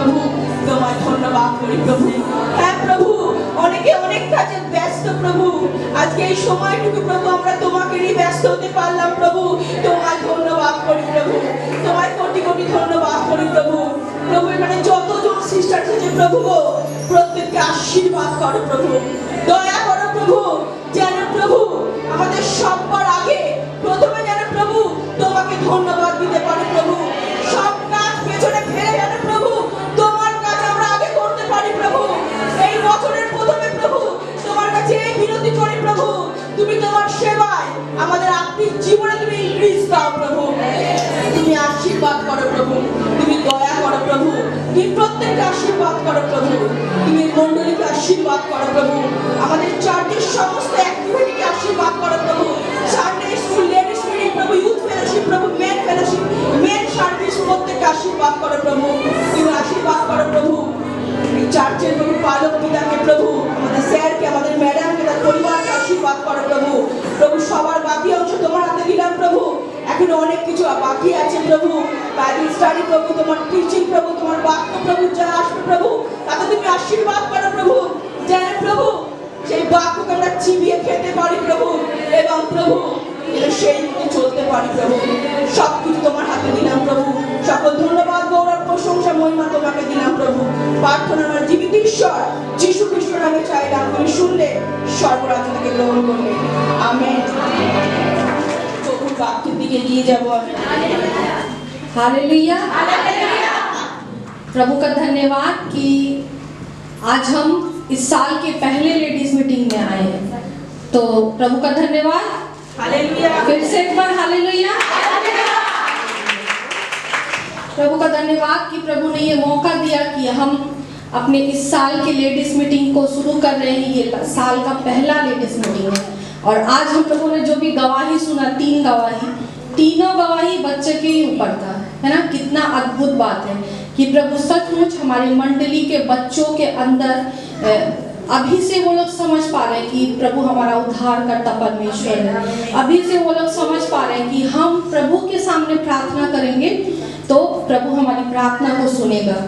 প্রভু তোমায় ধন্যবাদ করি প্রভু। হ্যাঁ প্রভু, অনেকে অনেক কাজে ব্যস্ত প্রভু, আজকে এই সময়টুকু প্রভু আমরা তোমাকে নিয়ে ব্যস্ত হতে পারলাম প্রভু, তোমায় ধন্যবাদ করি প্রভু, তোমায় কোটি কোটি ধন্যবাদ করি প্রভু। প্রভু এখানে যতজন সিস্টার আছে প্রভু গো, প্রত্যেককে আশীর্বাদ করো প্রভু, দয়া করো প্রভু, যেন প্রভু আমাদের সবার আগে প্রথমে যেন প্রভু তোমাকে ধন্যবাদ দিতে পারি প্রভু, সব কাজ পেছনে ফেলে যেন প্রভু তোমার কাজ আমরা আগে করতে পারি প্রভু। এই বছরের প্রথমে প্রভু তোমার কাছে এই বিনতি করি প্রভু, তুমি তোমার সেবায় আমাদের আত্মিক জীবনে তুমি ইনক্রিজ দাও প্রভু, তুমি আশীর্বাদ করো প্রভু, তুমি দয়া করো প্রভু, তুমি প্রত্যেককে আশীর্বাদ করো প্রভু, তুমি মণ্ডলীকে আশীর্বাদ করো প্রভু, আমাদের চার্চের সমস্ত অ্যাক্টিভিটিকে আশীর্বাদ করো প্রভু, সানডে স্কুল, লেডিস মিটিং প্রভু, ইউথ ফেলোশিপ প্রভু, মেন ফেলোশিপ, মেন সার্ভিস প্রত্যেককে আশীর্বাদ করো প্রভু, তুমি আশীর্বাদ করো প্রভু। এই চার্চের প্রভু পালক পিতাকে প্রভু, আমাদের স্যারকে, আমাদের ম্যাডামকে, তার পরিবারকে আশীর্বাদ করো প্রভু। প্রভু সবার বাকি অংশ তোমার হাতে দিলাম প্রভু, এখনো অনেক কিছু বাকি আছে প্রভু, বাইবেল স্টাডি প্রভু, তোমার টিচিং প্রভু, তোমার বাক্য প্রভু যা আসবে প্রভু তাতে তুমি আশীর্বাদ করো প্রভু, যেন প্রভু সেই বাক্যকে আমরা চিবিয়ে খেতে পারি প্রভু, এবং প্রভু সেই মতো চলতে পারি প্রভু। সব কিছু তোমার হাতে দিলাম প্রভু, সকল ধন্যবাদ গৌরব প্রশংসা মহিমা তোমাকে দিলাম প্রভু। প্রার্থনা আমার জীবিত ঈশ্বর যিশু খ্রিস্টের নামে চাইলাম, তুমি শুনলে সর্বরাজ্য থেকে গ্রহণ করলে, আমেন। প্রভুর বাক্যের দিকে নিয়ে যাবো আমি। हालेलुया, प्रभु का धन्यवाद कि आज हम इस साल के पहले लेडीज मीटिंग में आए हैं, तो प्रभु का धन्यवाद। हालेलुया, फिर से एक बार हालेलुया। प्रभु का धन्यवाद कि प्रभु ने ये मौका दिया कि हम अपने इस साल के लेडीज मीटिंग को शुरू कर रहे हैं। ये साल का पहला लेडीज मीटिंग है और आज हम लोगों ने जो भी गवाही सुना, 3 गवाही, तीनों गवाही बच्चे के ही ऊपर था, है ना। कितना अद्भुत बात है कि प्रभु सचमुच हमारी मंडली के बच्चों के अंदर अभी से वो लोग समझ पा रहे हैं कि प्रभु हमारा उद्धार करता परमेश्वर है। अभी से वो लोग समझ पा रहे हैं कि हम प्रभु के सामने प्रार्थना करेंगे तो प्रभु हमारी प्रार्थना को सुनेगा,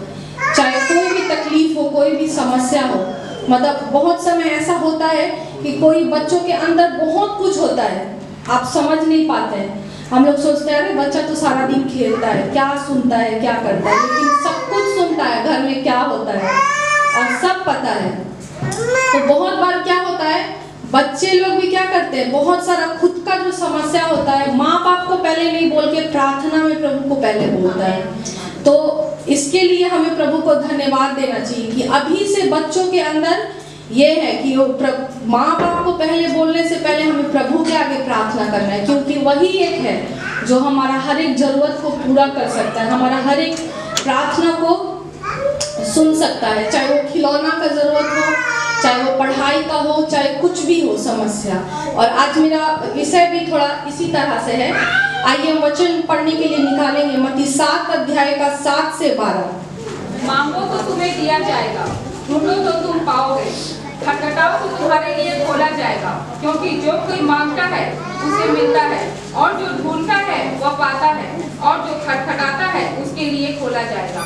चाहे कोई भी तकलीफ हो, कोई भी समस्या हो। मतलब बहुत समय ऐसा होता है कि कोई बच्चों के अंदर बहुत कुछ होता है, आप समझ नहीं पाते हैं। हम लोग सोचते हैं अरे बच्चा तो सारा दिन खेलता है, क्या सुनता है, क्या करता है, लेकिन सब कुछ सुनता है, घर में क्या होता है और सब पता है। तो बहुत बार क्या होता है, बच्चे लोग भी क्या करते हैं, बहुत सारा खुद का जो समस्या होता है माँ बाप को पहले नहीं बोल के प्रार्थना में प्रभु को पहले बोलता है। तो इसके लिए हमें प्रभु को धन्यवाद देना चाहिए कि अभी से बच्चों के अंदर ये है कि वो माँ बाप को पहले बोलने से पहले हमें प्रभु के आगे प्रार्थना करना है, क्योंकि वही एक है जो हमारा हर एक जरूरत को पूरा कर सकता है, हमारा हर एक प्रार्थना को सुन सकता है, चाहे वो खिलौना का जरूरत हो, चाहे वो पढ़ाई का हो, चाहे कुछ भी हो समस्या। और आज मेरा विषय भी थोड़ा इसी तरह से है। आइए हम वचन पढ़ने के लिए निकालेंगे मत्ती 7 अध्याय का 7 से 12। मांगो तो तुम्हें दिया जाएगा, ढूंढो तो तुम पाओगे, खटखटाओ तो तुम्हारे लिए खोला जाएगा, क्योंकि जो कोई मांगता है उसे मिलता है, और जो ढूंढता है वह पाता है, और जो खटखटाता है उसके लिए खोला जाएगा।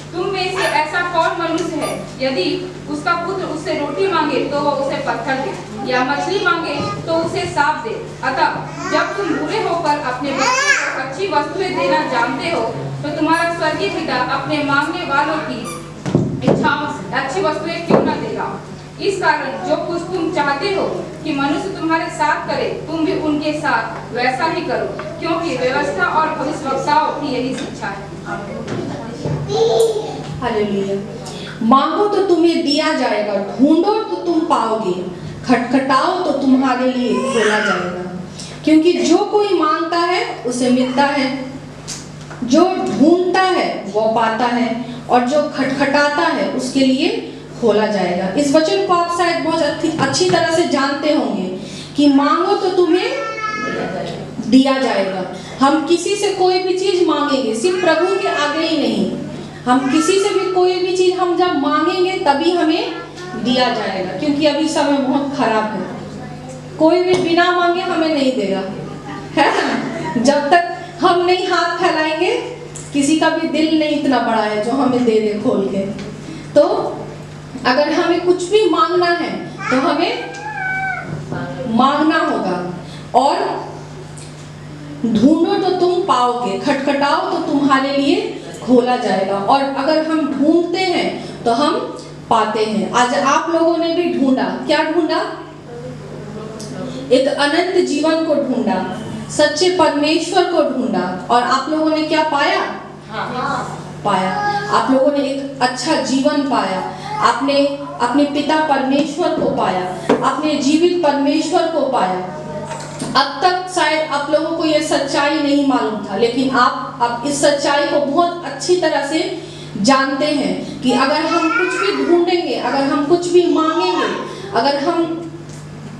तुम में से ऐसा कौन मनुष्य है यदि उसका पुत्र उससे रोटी मांगे तो वह उसे पत्थर दे, या मछली मांगे तो उसे सांप दे? अतः जब तुम बुरे होकर अपने बच्चों को अच्छी वस्तुएं देना जानते हो तो तुम्हारा स्वर्गीय पिता अपने मांगने वालों की इच्छाओं अच्छी वस्तुएं क्यों न देगा। इस कारण जो कुछ तुम चाहते हो कि मनुष्य तुम्हारे साथ करे, तुम भी उनके साथ वैसा ही करो, क्योंकि व्यवस्था और भविष्यवक्ताओं की यही शिक्षा है। हालेलुया। मांगो तो तुम्हें दिया जाएगा, ढूंढो तो तुम पाओगे, खटखटाओ तो तुम्हारे लिए खोला जाएगा, क्योंकि जो कोई मांगता है उसे मिलता है, जो ढूंढता है वो पाता है, और जो खटखटाता है उसके लिए खोला जाएगा। इस वचन को आप शायद बहुत अच्छी तरह से जानते होंगे कि मांगो तो तुम्हें दिया जाएगा। हम किसी से कोई भी चीज मांगेंगे, सिर्फ प्रभु के आगे ही नहीं, हम किसी से भी कोई भी चीज हम जब मांगेंगे तभी हमें दिया जाएगा, क्योंकि अभी समय बहुत खराब है। कोई भी बिना मांगे हमें नहीं देगा, है ना। जब तक हम नहीं हाथ फैलाएंगे किसी का भी दिल नहीं इतना बड़ा है जो हमें दे दे खोल के। तो अगर हमें कुछ भी मांगना है तो हमें मांगना होगा, और ढूंढो तो तुम पाओगे, खटखटाओ तो तुम्हारे लिए खोला जाएगा। और अगर हम ढूंढते हैं तो हम पाते हैं। आज आप लोगों ने भी ढूंढा, क्या ढूंढा? एक अनंत जीवन को ढूंढा, सच्चे परमेश्वर को ढूंढा, और आप लोगों ने क्या पाया? पाया। आप लोगों ने एक अच्छा जीवन पाया, आपने अपने पिता परमेश्वर को पाया, आपने जीवित परमेश्वर को पाया। अब तक शायद आप लोगों को यह सच्चाई नहीं मालूम था, लेकिन आप इस सच्चाई को बहुत अच्छी तरह से जानते हैं कि अगर हम कुछ भी ढूंढेंगे, अगर हम कुछ भी मांगेंगे, अगर हम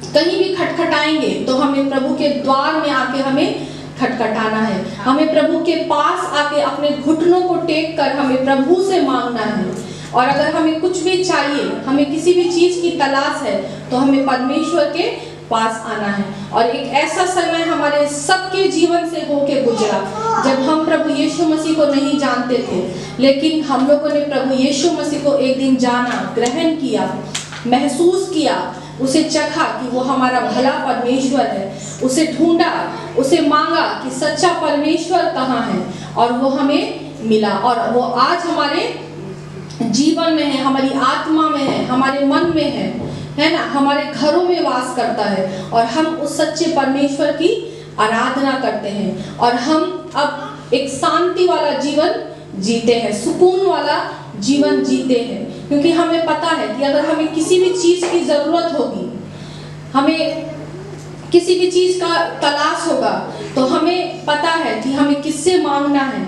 कहीं भी खटखटाएंगे तो हमें प्रभु के द्वार में आके हमें खटखटाना है। हमें प्रभु के पास आके अपने घुटनों को टेक कर हमें प्रभु से मांगना है। और अगर हमें कुछ भी चाहिए, हमें किसी भी चीज की तलाश है, तो हमें परमेश्वर के पास आना है। और एक ऐसा समय हमारे सबके जीवन से होके गुजरा जब हम प्रभु यीशु मसीह को नहीं जानते थे, लेकिन हम लोगों ने प्रभु यीशु मसीह को एक दिन जाना, ग्रहण किया, महसूस किया, उसे चखा कि वो हमारा भला परमेश्वर है, उसे ढूंढा, उसे मांगा कि सच्चा परमेश्वर कहाँ है, और वो हमें मिला। और वो आज हमारे जीवन में है, हमारी आत्मा में है, हमारे मन में है ना, हमारे घरों में वास करता है, और हम उस सच्चे परमेश्वर की आराधना करते हैं। और हम अब एक शांति वाला जीवन जीते हैं, सुकून वाला जीवन जीते हैं, क्योंकि हमें पता है कि अगर हमें किसी भी चीज की जरूरत होगी, हमें किसी भी चीज का तलाश होगा, तो हमें पता है कि हमें किससे मांगना है,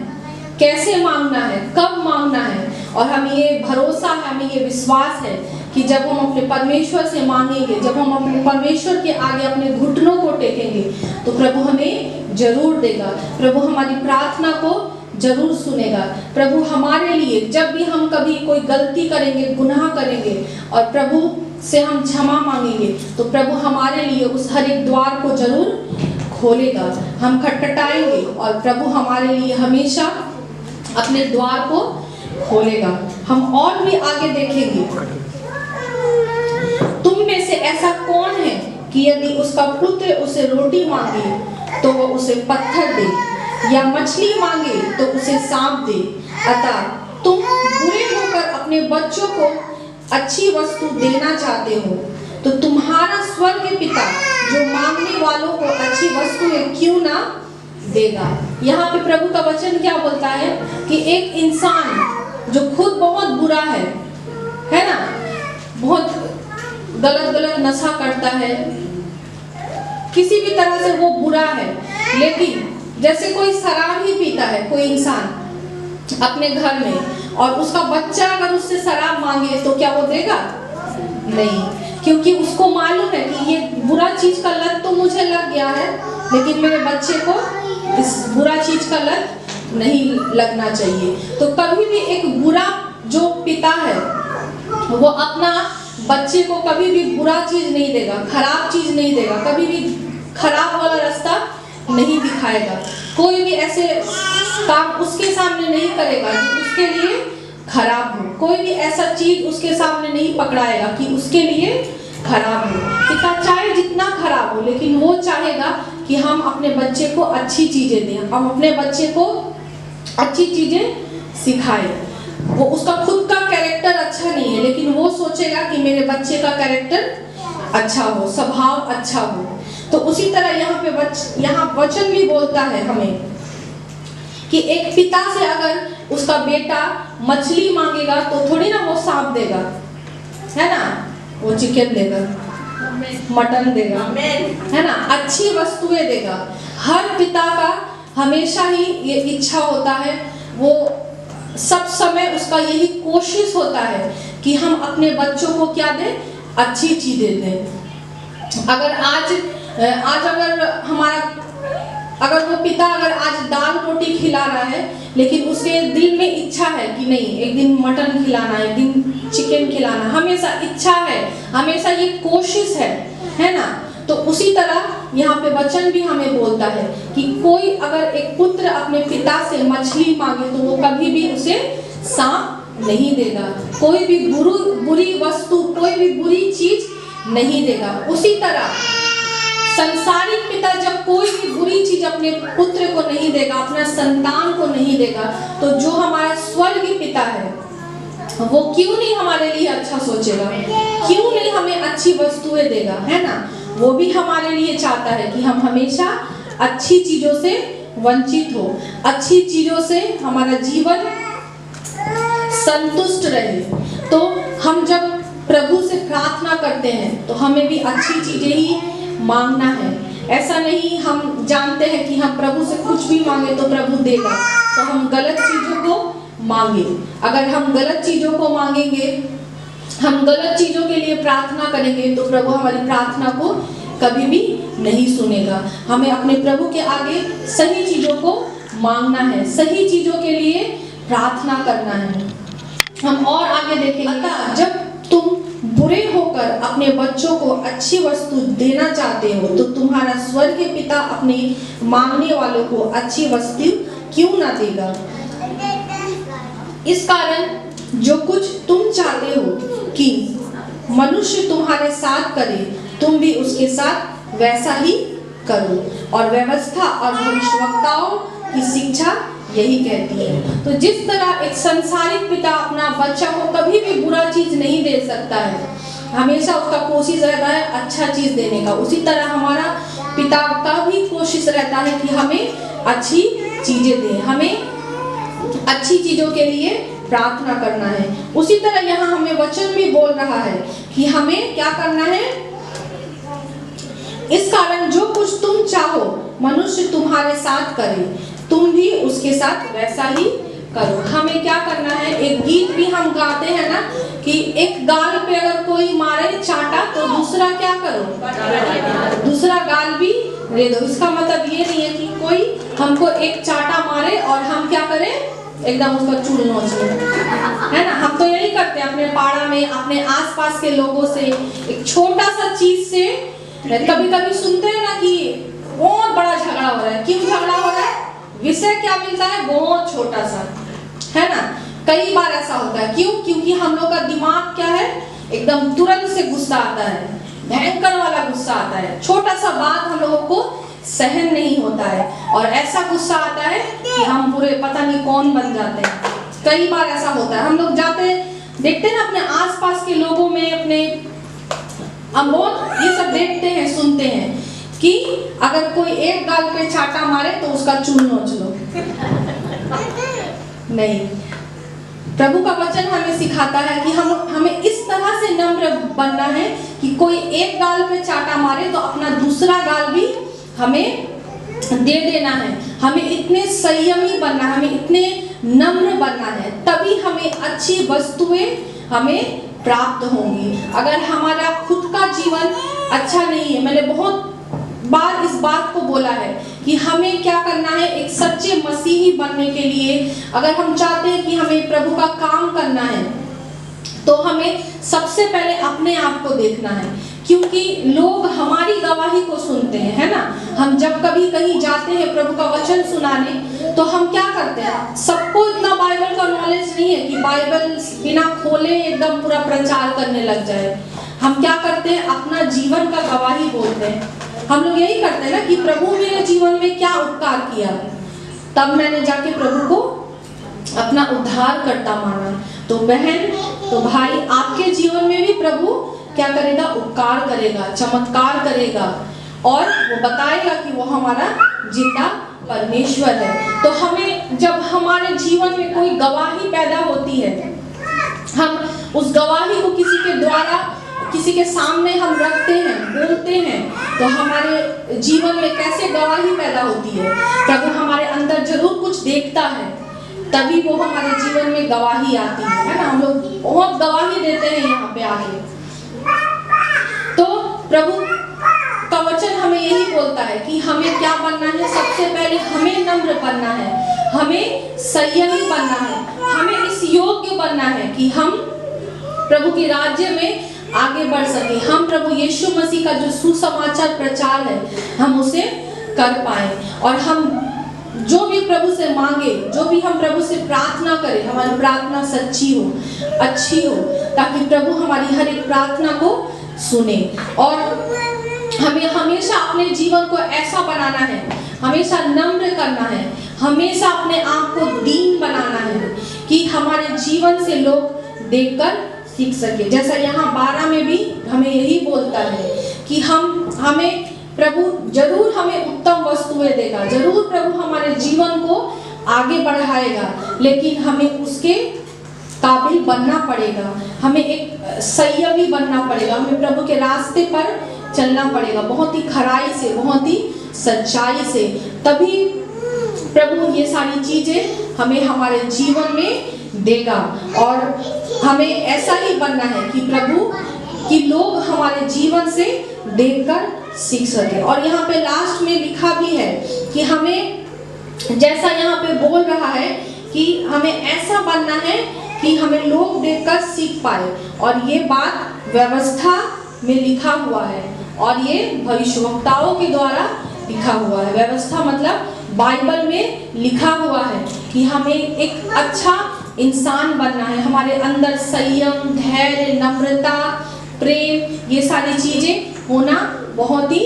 कैसे मांगना है, कब मांगना है। और हमें ये भरोसा है, हमें ये विश्वास है कि जब हम अपने परमेश्वर से मांगेंगे, जब हम अपने परमेश्वर के आगे अपने घुटनों को टेकेंगे, तो प्रभु हमें जरूर देगा, प्रभु हमारी प्रार्थना को जरूर सुनेगा। प्रभु हमारे लिए जब भी हम कभी कोई गलती करेंगे, गुनाह करेंगे, और प्रभु से हम क्षमा मांगेंगे, तो प्रभु हमारे लिए उस हर एक द्वार को जरूर खोलेगा। हम खटखटाएंगे और प्रभु हमारे लिए हमेशा अपने द्वार को खोलेगा। हम और भी आगे देखेंगे, तुम में से ऐसा कौन है कि यदि उसका पुत्र उसे रोटी मांगे तो वो उसे पत्थर दे, या मछली मांगे तो उसे सांप दे? अतः तुम बुरे होकर अपने बच्चों को अच्छी वस्तु देना चाहते हो, तो तुम्हारा स्वर्ग पिता जो मांगने वालों को अच्छी वस्तुएं क्यों ना देगा। यहाँ पे प्रभु का वचन क्या बोलता है कि एक इंसान जो खुद बहुत बुरा है ना, बहुत गलत नशा करता है, किसी भी तरह से वो बुरा है, लेकिन जैसे कोई शराब ही पीता है कोई इंसान अपने घर में, और उसका बच्चा अगर उससे शराब मांगे तो क्या वो देगा? नहीं, क्योंकि उसको मालूम है कि ये बुरा चीज का लत तो मुझे लग गया है, लेकिन मेरे बच्चे को इस बुरा चीज का लत नहीं लगना चाहिए। तो कभी भी एक बुरा जो पिता है वो अपना बच्चे को कभी भी बुरा चीज नहीं देगा, खराब चीज नहीं देगा, कभी भी खराब वाला रास्ता नहीं दिखाएगा, कोई भी ऐसे काम उसके सामने नहीं करेगा जो उसके लिए खराब हो, कोई भी ऐसा चीज उसके सामने नहीं पकड़ाएगा कि उसके लिए खराब हो। पिता चाहे जितना खराब हो, लेकिन वो चाहेगा कि हम अपने बच्चे को अच्छी चीजें दें, हम अपने बच्चे को अच्छी चीजें सिखाएं। वो उसका खुद का कैरेक्टर अच्छा नहीं है, लेकिन वो सोचेगा कि मेरे बच्चे का कैरेक्टर अच्छा हो, स्वभाव अच्छा हो। तो उसी तरह यहाँ वचन भी बोलता है हमें कि एक पिता से अगर उसका बेटा मछली मांगेगा तो थोड़ी ना वो सांप देगा, है ना, वो चिकन देगा, मटन देगा, है ना, अच्छी वस्तुएं देगा। हर पिता का हमेशा ही ये इच्छा होता है, वो सब समय उसका यही कोशिश होता है कि हम अपने बच्चों को क्या दें? अच्छी चीजें दें। अगर वो पिता अगर आज दाल रोटी खिला रहा है, लेकिन उसके दिल में इच्छा है कि नहीं एक दिन मटन खिलाना, एक दिन चिकन खिलाना, हमेशा इच्छा है, हमेशा ये कोशिश है ना, तो उसी तरह यहाँ पे वचन भी हमें बोलता है कि कोई अगर एक पुत्र अपने पिता से मछली मांगे तो वो कभी भी उसे सांप नहीं देगा, कोई भी बुरी वस्तु, कोई भी बुरी चीज नहीं देगा। उसी तरह संसारिक पिता जब कोई भी बुरी चीज अपने पुत्र को नहीं देगा, अपना संतान को नहीं देगा, तो जो हमारा स्वर्गीय पिता है वो क्यों नहीं हमारे लिए अच्छा सोचेगा, क्यों नहीं हमें अच्छी वस्तुएं देगा, है ना। वो भी हमारे लिए चाहता है कि हम हमेशा अच्छी चीजों से वंचित हो, अच्छी चीजों से हमारा जीवन संतुष्ट रहे। तो हम जब प्रभु से प्रार्थना करते हैं तो हमें भी अच्छी चीजें ही मांगना है। ऐसा नहीं हम जानते हैं कि हम प्रभु से कुछ भी मांगे तो प्रभु देगा, तो हम गलत चीजों को मांगे। अगर हम गलत चीजों को मांगेंगे, हम गलत चीजों के लिए प्रार्थना करेंगे तो प्रभु हमारी प्रार्थना को कभी भी नहीं सुनेगा। हमें अपने प्रभु के आगे सही चीजों को मांगना है, सही चीजों के लिए प्रार्थना करना है। हम और आगे देखेंगे, जब तुम बुरे होकर अपने बच्चों को अच्छी वस्तु देना चाहते हो तो तुम्हारा स्वर्गीय पिता अपने मांगने वालों को अच्छी वस्तु क्यों ना देगा। इस कारण जो कुछ तुम चाहते हो कि मनुष्य तुम्हारे साथ करे, तुम भी उसके साथ वैसा ही करो। और व्यवस्था और भविष्यवक्ताओं की शिक्षा यही कहती है। तो जिस तरह एक सांसारिक पिता अपना बच्चा को कभी भी बुरा चीज नहीं दे सकता है, हमेशा उसका कोशिश रहता है अच्छा चीज देने का, उसी तरह हमारा पिता का भी कोशिश रहता है कि हमें अच्छी चीजें दे, हमें अच्छी चीजों के लिए प्रार्थना करना है। उसी तरह यहाँ हमें वचन भी बोल रहा है कि हमें क्या करना है। इस कारण जो कुछ तुम चाहो मनुष्य तुम्हारे साथ करे, तुम भी उसके साथ वैसा ही करो। हमें क्या करना है, एक गीत भी हम गाते हैं ना कि एक गाल पे अगर कोई मारे चाटा तो दूसरा क्या करो, दूसरा गाल भी दे दो। इसका मतलब ये नहीं है कि कोई हमको एक चाटा मारे और हम क्या करें, एकदम उसका चूल नोच लें, है ना। हम तो यही करते हैं अपने पाड़ा में, अपने आसपास के लोगों से एक छोटा सा चीज से, कभी कभी सुनते हैं ना कि बहुत बड़ा झगड़ा हो रहा है। क्यों झगड़ा हो रहा है, विषय क्या मिलता है, बहुत छोटा सा, है ना। कई बार ऐसा होता है, क्यों, क्योंकि हम लोग का दिमाग क्या है, एकदम तुरंत से गुस्सा आता है, भयंकर वाला गुस्सा आता है। छोटा सा बात हम लोगों को सहन नहीं होता है और ऐसा गुस्सा आता है कि हम पूरे पता नहीं कौन बन जाते हैं। कई बार ऐसा होता है, हम लोग जाते देखते हैं ना अपने आसपास के लोगों में, अपने हम बहुत ये सब देखते हैं, सुनते हैं कि अगर कोई एक गाल पे चाटा मारे तो उसका चूल नोच लो। नहीं, प्रभु का वचन हमें सिखाता है कि हमें इस तरह से नम्र बनना है कि कोई एक गाल पे चाटा मारे तो अपना दूसरा गाल भी हमें दे देना है। हमें इतने संयमी बनना है, हमें इतने नम्र बनना है, तभी हमें अच्छी वस्तुएं हमें प्राप्त होंगी। अगर हमारा खुद का जीवन अच्छा नहीं है, मैंने बहुत बार इस बात को बोला है कि हमें क्या करना है, एक सच्चे मसीही बनने के लिए अगर हम चाहते हैं कि हमें प्रभु का काम करना है तो हमें सबसे पहले अपने आप को देखना है, क्योंकि लोग हमारी गवाही को सुनते हैं, है ना। हम जब कभी कहीं जाते हैं प्रभु का वचन सुनाने तो हम क्या करते हैं, सबको इतना बाइबल का नॉलेज नहीं है कि बाइबल बिना खोले एकदम पूरा प्रचार करने लग जाए। हम क्या करते हैं, अपना जीवन का गवाही बोलते हैं। हम लोग यही करते हैं ना कि प्रभु मेरे जीवन में क्या उपकार किया, तब मैंने जाके प्रभु को अपना उद्धार करता माना। तो बहन, तो भाई, आपके जीवन में भी प्रभु क्या करेगा, उपकार करेगा, चमत्कार करेगा और वो बताएगा कि वो हमारा जिंदा परमेश्वर है। तो हमें जब हमारे जीवन में कोई गवाही पैदा होती है, हम उस गवाही को किसी के द्वारा किसी के सामने हम रखते हैं, बोलते हैं, तो हमारे जीवन में कैसे गवाही पैदा होती है। प्रभु हमारे अंदर जरूर कुछ देखता है, तभी वो हमारे जीवन में गवाही आती है ना। हम लोग बहुत गवाही देते हैं यहाँ पे आगे। तो प्रभु का वचन हमें यही बोलता है कि हमें क्या बनना है, सबसे पहले हमें नम्र बनना है, हमें संयमी बनना है, हमें इस योग्य बनना है कि हम प्रभु के राज्य में आगे बढ़ सके, हम प्रभु यीशु मसीह का जो सुसमाचार प्रचार है हम उसे कर पाए, और हम जो भी प्रभु से मांगे, जो भी हम प्रभु से प्रार्थना करें, हमारी प्रार्थना सच्ची हो, अच्छी हो, ताकि प्रभु हमारी हर एक प्रार्थना को सुने। और हमें हमेशा अपने जीवन को ऐसा बनाना है, हमेशा नम्र करना है, हमेशा अपने आप को दीन बनाना है कि हमारे जीवन से लोग देखकर सीख सके। जैसा यहाँ 12 में भी हमें यही बोलता है कि हमें प्रभु जरूर हमें उत्तम वस्तुएं देगा, जरूर प्रभु हमारे जीवन को आगे बढ़ाएगा, लेकिन हमें उसके काबिल बनना पड़ेगा, हमें एक संयमी बनना पड़ेगा, हमें प्रभु के रास्ते पर चलना पड़ेगा, बहुत ही खराई से, बहुत ही सच्चाई से, तभी प्रभु ये सारी चीजें हमें हमारे जीवन में देगा। और हमें ऐसा ही बनना है कि प्रभु कि लोग हमारे जीवन से देखकर सीख सके। और यहाँ पे लास्ट में लिखा भी है कि हमें, जैसा यहाँ पे बोल रहा है कि हमें ऐसा बनना है कि हमें लोग देखकर सीख पाए, और ये बात व्यवस्था में लिखा हुआ है और ये भविष्यवक्ताओं के द्वारा लिखा हुआ है। व्यवस्था मतलब बाइबल में लिखा हुआ है कि हमें एक अच्छा इंसान बनना है, हमारे अंदर संयम, धैर्य, नम्रता, प्रेम, ये सारी चीजें होना बहुत ही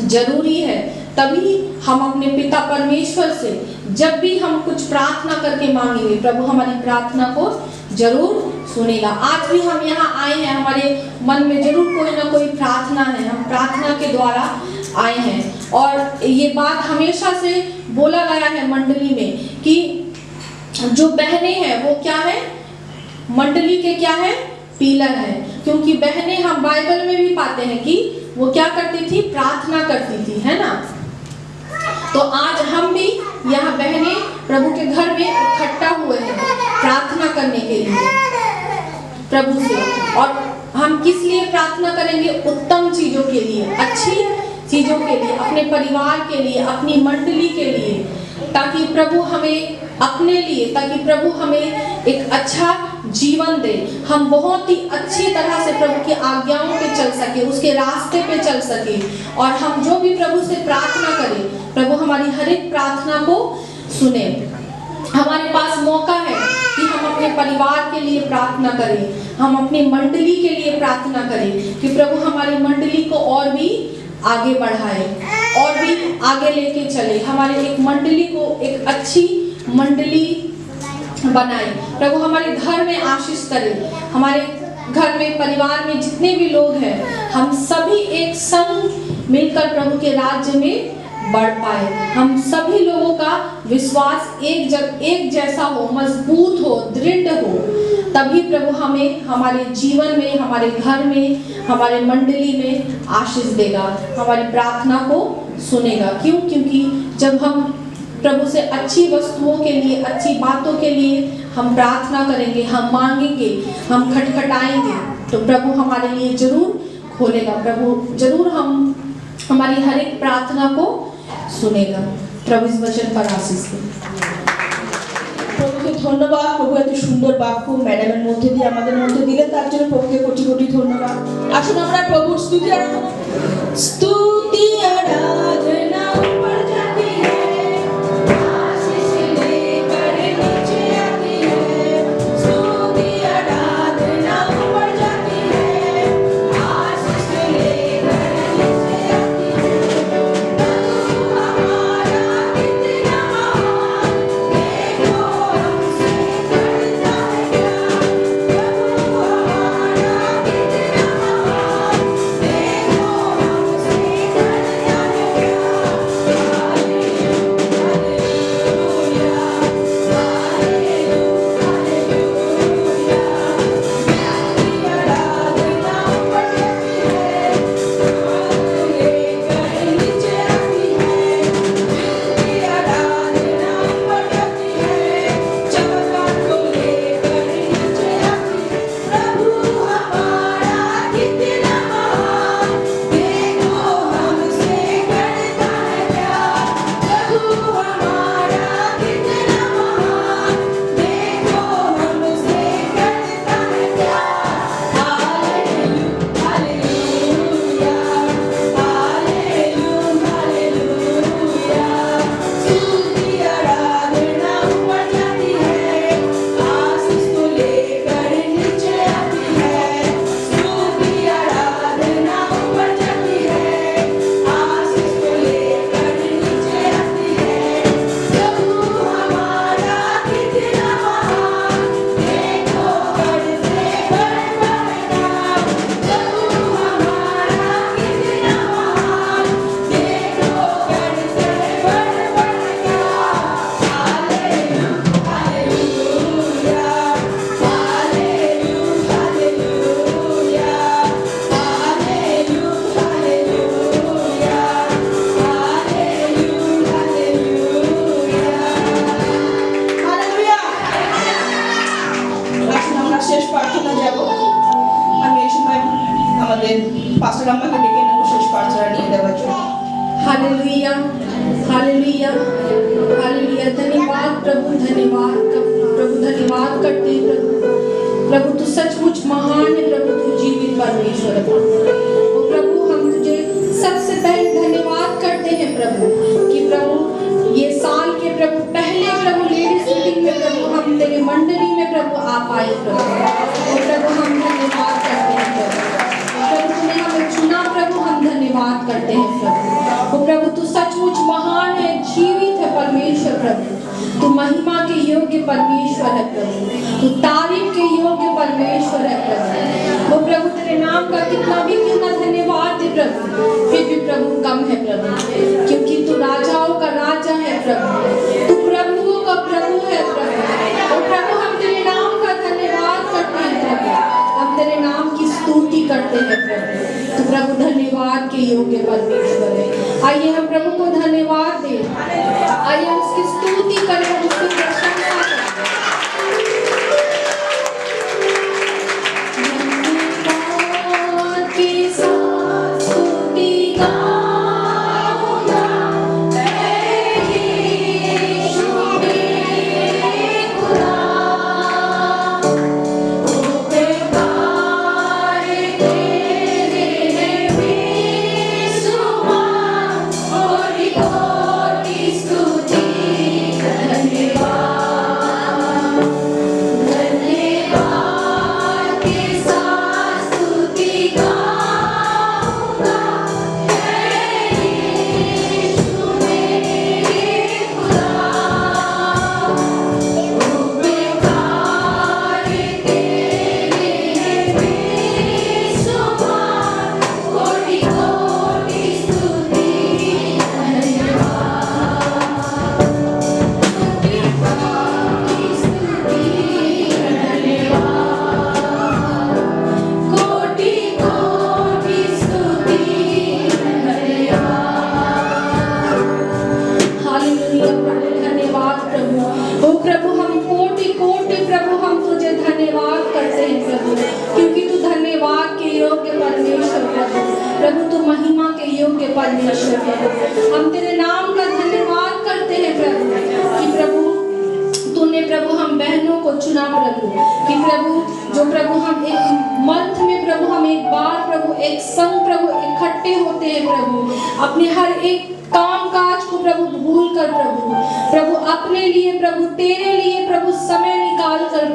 जरूरी है। तभी हम अपने पिता परमेश्वर से जब भी हम कुछ प्रार्थना करके मांगेंगे, प्रभु हमारी प्रार्थना को जरूर सुनेगा। आज भी हम यहाँ आए हैं, हमारे मन में जरूर कोई ना कोई प्रार्थना है, हम प्रार्थना के द्वारा आए हैं। और ये बात हमेशा से बोला गया है मंडली में कि जो बहनें हैं वो क्या है, मंडली के क्या है, पिलर है। क्योंकि बहनें, हम बाइबल में भी पाते हैं कि वो क्या करती थी, प्रार्थना करती थी, है ना। तो आज हम भी यहाँ बहनें प्रभु के घर में इकट्ठा हुए हैं प्रार्थना करने के लिए प्रभु से। और हम किस लिए प्रार्थना करेंगे, उत्तम चीजों के लिए, अच्छी चीजों के लिए, अपने परिवार के लिए, अपनी मंडली के लिए, ताकि प्रभु हमें अपने लिए, ताकि प्रभु हमें एक अच्छा जीवन दे, हम बहुत ही अच्छी तरह से प्रभु की आज्ञाओं पे चल सके, उसके रास्ते पे चल सके। और हम जो भी प्रभु से प्रार्थना करें, प्रभु हमारी हर एक प्रार्थना को सुने। हमारे पास मौका है कि हम अपने परिवार के लिए प्रार्थना करें, हम अपनी मंडली के लिए प्रार्थना करें कि प्रभु हमारी मंडली को और भी आगे बढ़ाए, और भी आगे लेके चले, हमारे एक मंडली को एक अच्छी मंडली बनाए। प्रभु हमारे घर में आशीष करे, हमारे घर में, परिवार में जितने भी लोग हैं, हम सभी एक संग मिलकर प्रभु के राज्य में बढ़ पाए। हम सभी लोगों का विश्वास एक जैसा हो, मजबूत हो, दृढ़ हो, तभी प्रभु हमें हमारे जीवन में, हमारे घर में, हमारे मंडली में आशीष देगा, हमारी प्रार्थना को सुनेगा। क्यों? क्योंकि जब हम प्रभु से अच्छी वस्तुओं के लिए, अच्छी बातों के लिए हम प्रार्थना करेंगे, हम मांगेंगे, हम खटखटाएंगे, तो प्रभु हमारे लिए जरूर खोलेगा, प्रभु जरूर हमारी हर एक प्रार्थना को सुनेगा। प्रभु इस वचन पर आशीष दे। প্রভুকে ধন্যবাদ। প্রভু এত সুন্দর বাক্য ম্যাডামের মধ্যে দিয়ে আমাদের মধ্যে দিলেন, তার জন্য প্রভুকে কোটি কোটি ধন্যবাদ। আসুন আমরা প্রভুর स्तुति আরাধনা ऊपर जाती है, आशीष लेकर नीचे आती है। स्तुति आराधना ऊपर जाती है, आशीष लेकर नीचे आती है। प्रभु हमारा कितना महान, देखो हमसे करता है प्यार। प्रभु हमारा कितना महान, देखो हमसे करता है प्यार। सचमुच महान है प्रभु, तू जीवित परमेश्वर है प्रभु। और प्रभु हम तुझे सबसे पहले धन्यवाद करते हैं प्रभु कि प्रभु ये साल के प्रभु पहले प्रभु लेडीज मीटिंग में प्रभु हम तेरे मंडली में प्रभु आ पाए प्रभु। और प्रभु हम धन्यवाद करते हैं प्रभु, तूने हमें चुना प्रभु, हम धन्यवाद करते हैं प्रभु। और प्रभु तू सचमुच महान है, जीवित है परमेश्वर प्रभु, तू महिमा के योग्य परमेश्वर है प्रभु, तू तारीफ के योग्य परमेश्वर है प्रभु। वो प्रभु तेरे नाम का कितना धन्यवाद है प्रभु, फिर भी प्रभु कम है प्रभु, क्योंकि तू राजाओं का राजा है प्रभु, तू प्रभुओं का प्रभु है प्रभु। और प्रभु हम तेरे नाम का धन्यवाद करते हैं प्रभु, हम तेरे नाम की स्तुति करते हैं प्रभु, तू प्रभु धन्यवाद के योग्य परमेश्वर है। आइए हम प्रभु को धन्यवाद दें, आइए हम उसकी स्तुति करें, उसकी प्रशंसा करें। धन्यवाद के साथ स्तुति गाऊंगा, ऐ यीशु मेरे खुदा, ओ बेकार तेरे हैं बेशुमार, और कोटि स्तुति धन्यवाद। धन्यवाद के साथ स्तुति गाऊंगा, ऐ यीशु मेरे खुदा, ओ बेकार तेरे हैं बेशुमार, कोटि कोटि स्तुति धन्यवाद। कोटि कोटि स्तुति धन्यवाद, कोटि कोटि स्तुति धन्यवाद। हालेलुया प्रभु, धन्यवाद प्रभु। ओ प्रभु हम कोटि कोटि प्रभु हम तुझे धन्यवाद करते हैं प्रभु, क्योंकि तू धन्यवाद के योग्य परमेश्वर प्रभु, प्रभु तू महिमा के योग्य परमेश्वर प्रभु। हम तेरे नाम का धन्यवाद करते हैं प्रभु कि प्रभु तूने प्रभु हम बहनों को चुना प्रभु, कि प्रभु जो प्रभु हम एक मंथ में प्रभु हम एक बार प्रभु एक संग प्रभु इकट्ठे होते हैं प्रभु, अपने हर एक काम काज को प्रभु भूल कर प्रभु अपने लिए प्रभु तेरे लिए प्रभु समय निकाल कर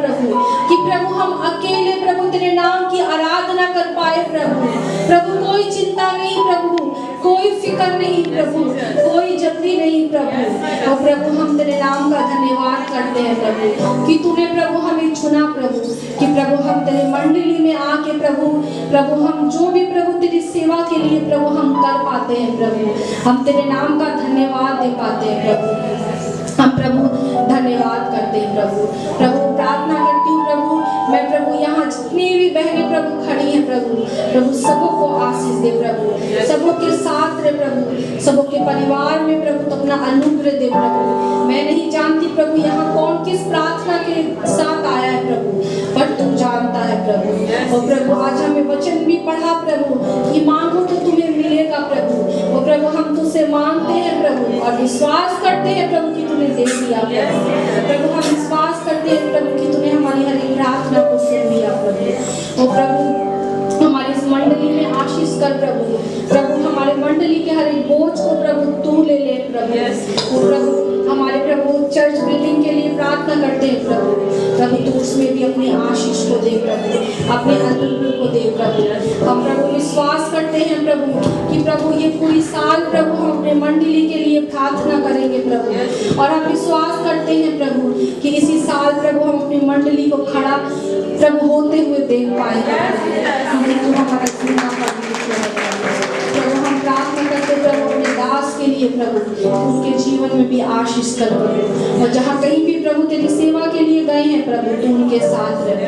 कि प्रभु हम अकेले प्रभु तेरे नाम की आराधना कर पाए प्रभु कोई चिंता नहीं प्रभु, कोई फिक्र नहीं प्रभु, कोई जल्दी नहीं प्रभु। और प्रभु हम तेरे नाम का धन्यवाद करते हैं प्रभु कि तूने प्रभु हमें चुना प्रभु, कि प्रभु हम तेरे मंडली में आके प्रभु हम जो भी प्रभु तेरी सेवा के लिए प्रभु हम कर पाते हैं प्रभु, हम तेरे नाम का धन्यवाद दे पाते हैं प्रभु। हम प्रभु धन्यवाद करते हैं प्रभु प्रार्थना करती हूँ प्रभु, मैं प्रभु यहाँ जितनी भी बहनें प्रभु खड़ी हैं प्रभु सबों को आशीष दे प्रभु, सबों के साथ रहे प्रभु, सबों के परिवार में प्रभु तो अपना अनुग्रह दे प्रभु। मैं नहीं जानती प्रभु यहाँ कौन किस प्रार्थना के साथ आया है प्रभु, पर तू जानता है प्रभु। और प्रभु आज हमें वचन भी पढ़ा प्रभु कि मांगो तो तुम्हें मिलेगा प्रभु, और प्रभु हम तुझसे मांगते हैं प्रभु और विश्वास करते हैं प्रभु कि तूने दे दिया प्रभु। हम विश्वास करते हैं प्रभु कि तूने हमारी हर एक प्रार्थना को सुन लिया प्रभु। और प्रभु हमारी इस मंडली में आशीष कर प्रभु हमारे मंडली के हर एक बोझ को प्रभु तू ले ले प्रभु हमारे प्रभु चर्च बिल्डिंग के लिए प्रार्थना करते हैं प्रभु तू उसमें भी अपने आशीष को दे प्रभु, अपने अनुग्रह को दे प्रभु। हम प्रभु विश्वास करते हैं प्रभु कि प्रभु ये पूरी साल प्रभु हम अपने मंडली के लिए प्रार्थना करेंगे प्रभु, और हम विश्वास करते हैं प्रभु कि इसी साल प्रभु हम अपनी मंडली को खड़ा प्रभु होते हुए देख पाएंगे क्योंकि तू हमारा सुना प्रभु। हम प्रार्थना करते प्रभु अपने दास के लिए प्रभु उनके जीवन में भी आशीष कर प्रभु, और जहाँ कहीं भी प्रभु तेरी सेवा के लिए गए हैं प्रभु तू उनके साथ रह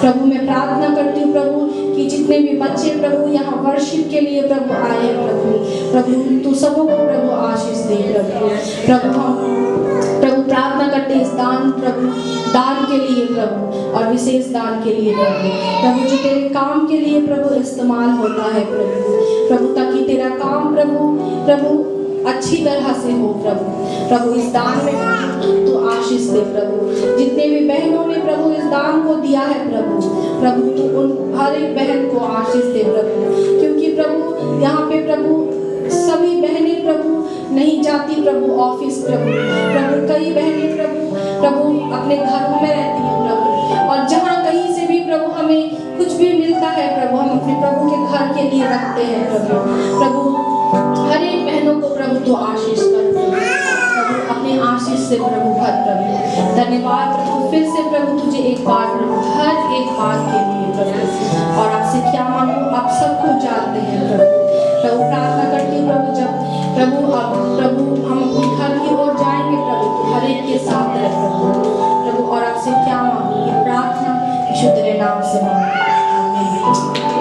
प्रभु। मैं प्रार्थना करती हूँ प्रभु कि जितने भी बच्चे प्रभु यहाँ वर्शिप के लिए प्रभु आए हैं प्रभु तू सबों को प्रभु आशीष दे प्रभु हम प्रभु प्रार्थना करते इस दान के लिए प्रभु, और विशेष दान के लिए प्रभु जो तेरे काम के लिए प्रभु इस्तेमाल होता है प्रभु ताकि तेरा काम प्रभु अच्छी तरह से हो प्रभु। प्रभु इस दान में तो आशीष दे प्रभु। जितने भी बहनों ने प्रभु इस दान को दिया है प्रभु, प्रभु तू उन हर एक बहन को आशीष दे प्रभु। क्योंकि प्रभु यहाँ पे प्रभु सभी बहनें प्रभु नहीं जाती प्रभु ऑफिस प्रभु। प्रभु कई बहनें प्रभु अपने घरों में रहती हैं प्रभु, और जहाँ कहीं से भी प्रभु हमें कुछ भी मिलता है प्रभु, हम अपने प्रभु के घर के लिए रखते हैं प्रभु। हर एक बहनों को प्रभु तो आशीष कर प्रभु, अपने आशीष से प्रभु भर प्रभु। धन्यवाद प्रभु फिर से प्रभु तुझे एक बार प्रभु हर एक बात के लिए प्रभु। और आपसे क्या मांगू, आप सब कुछ जानते हैं प्रभु। प्रार्थना करती हूँ प्रभु, जब प्रभु हम अपने घर की ओर जाएंगे प्रभु तो हर एक के साथ रहे प्रभु। और आपसे क्या मांगू, ये प्रार्थना यीशु तेरे नाम से मांगू, आमीन।